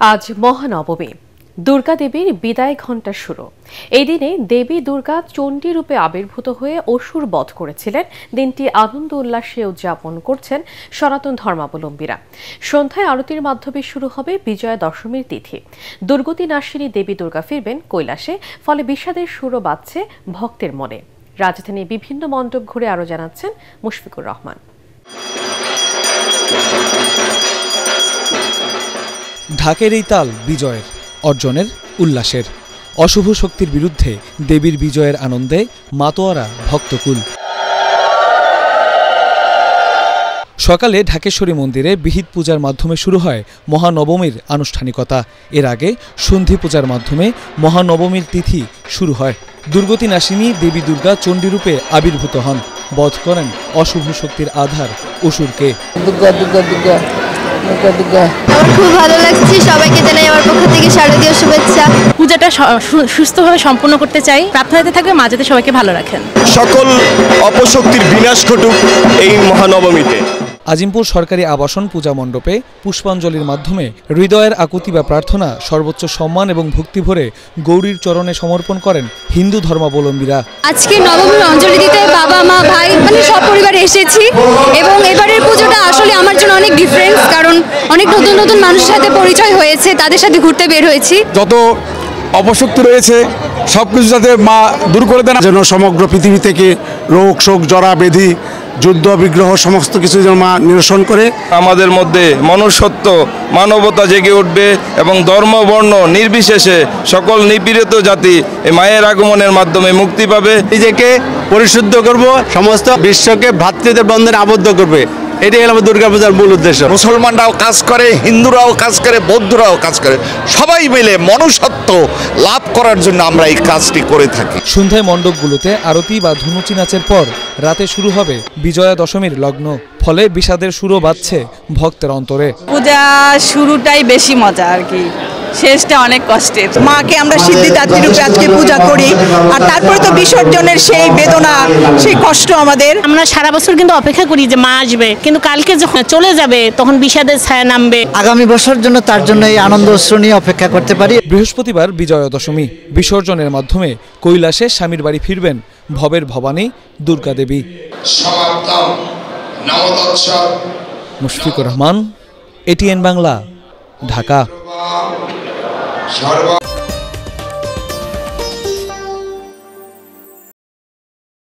আজ মহানবমী, দুর্গা দেবীর বিদায় ঘণ্টা শুরু। এই দিনে দেবী দুর্গা চণ্ডী রূপে আবির্ভূত হয়ে অসুর বধ করেছিলেন। দিনটি আনন্দ উল্লাসে উদযাপন করছেন সনাতন ধর্মাবলম্বীরা। সন্ধ্যায় আরতির মাধ্যমে শুরু হবে বিজয়া দশমীর তিথি। দুর্গতি নাশিনী দেবী দুর্গা ফিরবেন কৈলাসে, ফলে বিষাদের সুরও বাজছে ভক্তের মনে। রাজধানীর বিভিন্ন মণ্ডপ ঘুরে আরও জানাচ্ছেন মুশফিকুর রহমান। ঢাকের এই তাল বিজয়ের, অর্জনের, উল্লাসের। অশুভ শক্তির বিরুদ্ধে দেবীর বিজয়ের আনন্দে মাতোয়ারা ভক্তকুল। সকালে ঢাকেশ্বরী মন্দিরে বিহিত পূজার মাধ্যমে শুরু হয় মহানবমীর আনুষ্ঠানিকতা। এর আগে সন্ধি পূজার মাধ্যমে মহানবমীর তিথি শুরু হয়। দুর্গতি নাশিনী দেবী দুর্গা চণ্ডীরূপে আবির্ভূত হন, বধ করেন অশুভ শক্তির আধার অসুরকে। আমার খুব ভালো লাগছে, সবাইকে জানাই আমার পক্ষ থেকে শারদীয় শুভেচ্ছা। পূজাটা সুস্থভাবে সম্পন্ন করতে চাই, প্রার্থনাতে থাকবে মা যাতে সবাইকে ভালো রাখেন। সকল অপশক্তির বিনাশ ঘটুক এই মহানবমীতে। আজিমপুর সরকারি আবাসন পূজা মণ্ডপে পুষ্পাঞ্জলির মাধ্যমে হৃদয়ের আকুতি বা প্রার্থনা সর্বোচ্চ সম্মান এবং ভক্তি ভরে গৌরীর চরণে সমর্পণ করেন হিন্দু ধর্মাবলম্বীরা। আজকে নবমীর অঞ্জলি দিতে বাবা মা ভাই সব পরিবারে এসেছি এবং এবারের পুজোটা আসলে আমার জন্য অনেক ডিফারেন্স, কারণ অনেক নতুন নতুন মানুষের সাথে পরিচয় হয়েছে, তাদের সাথে ঘুরতে বের হয়েছি। যত অপশক্তি রয়েছে সবকিছু যাতে মা দূর করে দেন, যেন সমগ্র পৃথিবী থেকে রোগ শোক জরা ব্যাধি যুদ্ধ বিগ্রহ সমস্ত কিছু যেন মা নিরসন করে। আমাদের মধ্যে মনুষ্যত্ব মানবতা জেগে উঠবে এবং ধর্ম বর্ণ নির্বিশেষে সকল নিপীড়িত জাতি এই মায়ের আগমনের মাধ্যমে মুক্তি পাবে। নিজেকে পরিশুদ্ধ করব, সমস্ত বিশ্বকে ভ্রাতৃত্বের বন্ধনে আবদ্ধ করবে। এটাই হলো দুর্গাপূজার মূল উদ্দেশ্য। মুসলমানরাও কাজ করে, হিন্দুরাও কাজ করে, বৌদ্ধরাও কাজ করে, সবাই মিলে মনুষ্যত্ব লাভ করার জন্য আমরা এই কাজটি করে থাকি। সন্ধ্যায় মণ্ডপগুলোতে আরতি বা ধুনুচি নাচের পর রাতে শুরু হবে বিজয়া দশমীর লগ্ন, ফলে বিষাদের সুরও বাজছে ভক্তের অন্তরে। পূজা শুরুটাই বেশি মজা আর কি, শেষটা অনেক কষ্টের। মাকে আমরা সিদ্ধিদাত্রী রূপে আজকে পূজা করি, আর তারপরে তো বিসর্জনের সেই বেদনা, সেই কষ্ট আমাদের। আমরা সারা বছর কিন্তু অপেক্ষা করি যে মা আসবে, কিন্তু কালকে যখন চলে যাবে তখন বিষাদের ছায়া নামবে। আগামী বছর জন্য তার জন্য এই আনন্দ উৎসব নিয়ে অপেক্ষা করতে পারি। বৃহস্পতিবার বিজয়া দশমী, বিসর্জনের মাধ্যমে কৈলাসে স্বামীর বাড়ি ফিরবেন ভবের ভবানী দুর্গা দেবী। মুশফিকুর রহমান, এটিএন বাংলা, ঢাকা।